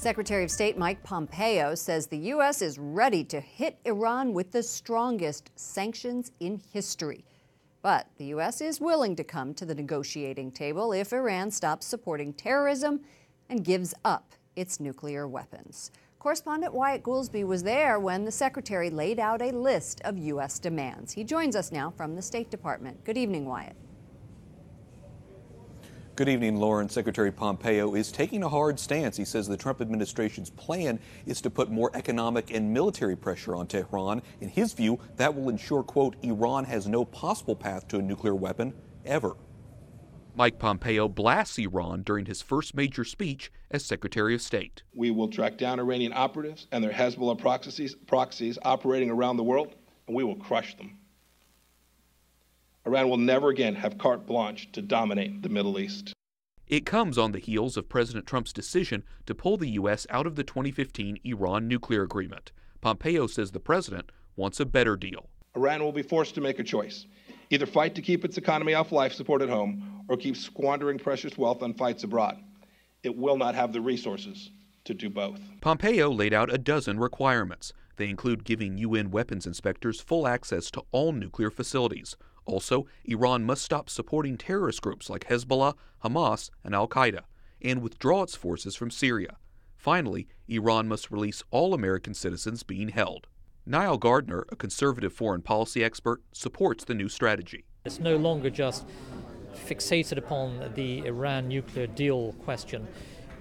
Secretary of State Mike Pompeo says the U.S. is ready to hit Iran with the strongest sanctions in history. But the U.S. is willing to come to the negotiating table if Iran stops supporting terrorism and gives up its nuclear weapons. Correspondent Wyatt Goolsby was there when the Secretary laid out a list of U.S. demands. He joins us now from the State Department. Good evening, Wyatt. Good evening, Lauren. Secretary Pompeo is taking a hard stance. He says the Trump administration's plan is to put more economic and military pressure on Tehran. In his view, that will ensure, quote, Iran has no possible path to a nuclear weapon ever. Mike Pompeo blasts Iran during his first major speech as Secretary of State. We will track down Iranian operatives and their Hezbollah proxies operating around the world, and we will crush them. Iran will never again have carte blanche to dominate the Middle East. It comes on the heels of President Trump's decision to pull the U.S. out of the 2015 Iran nuclear agreement. Pompeo says the president wants a better deal. Iran will be forced to make a choice. Either fight to keep its economy off life support at home or keep squandering precious wealth on fights abroad. It will not have the resources to do both. Pompeo laid out a dozen requirements. They include giving UN weapons inspectors full access to all nuclear facilities. Also, Iran must stop supporting terrorist groups like Hezbollah, Hamas, and al-Qaeda, and withdraw its forces from Syria. Finally, Iran must release all American citizens being held. Niall Gardner, a conservative foreign policy expert, supports the new strategy. It's no longer just fixated upon the Iran nuclear deal question.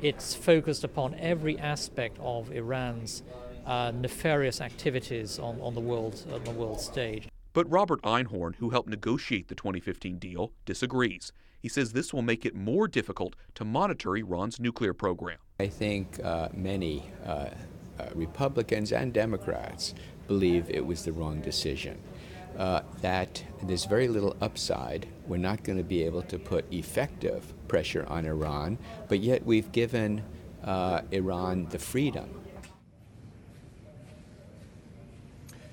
It's focused upon every aspect of Iran's nefarious activities on the world stage. But Robert Einhorn, who helped negotiate the 2015 deal, disagrees. He says this will make it more difficult to monitor Iran's nuclear program. I think many Republicans and Democrats believe it was the wrong decision. That there's very little upside. We're not going to be able to put effective pressure on Iran, but yet we've given Iran the freedom.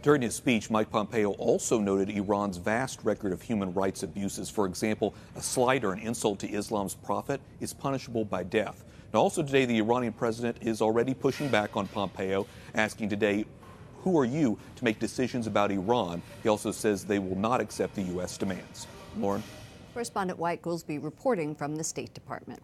During his speech, Mike Pompeo also noted Iran's vast record of human rights abuses. For example, a slight or an insult to Islam's prophet is punishable by death. Now, also today, the Iranian president is already pushing back on Pompeo, asking today, who are you to make decisions about Iran? He also says they will not accept the U.S. demands. Lauren? Correspondent Wyatt Goolsby reporting from the State Department.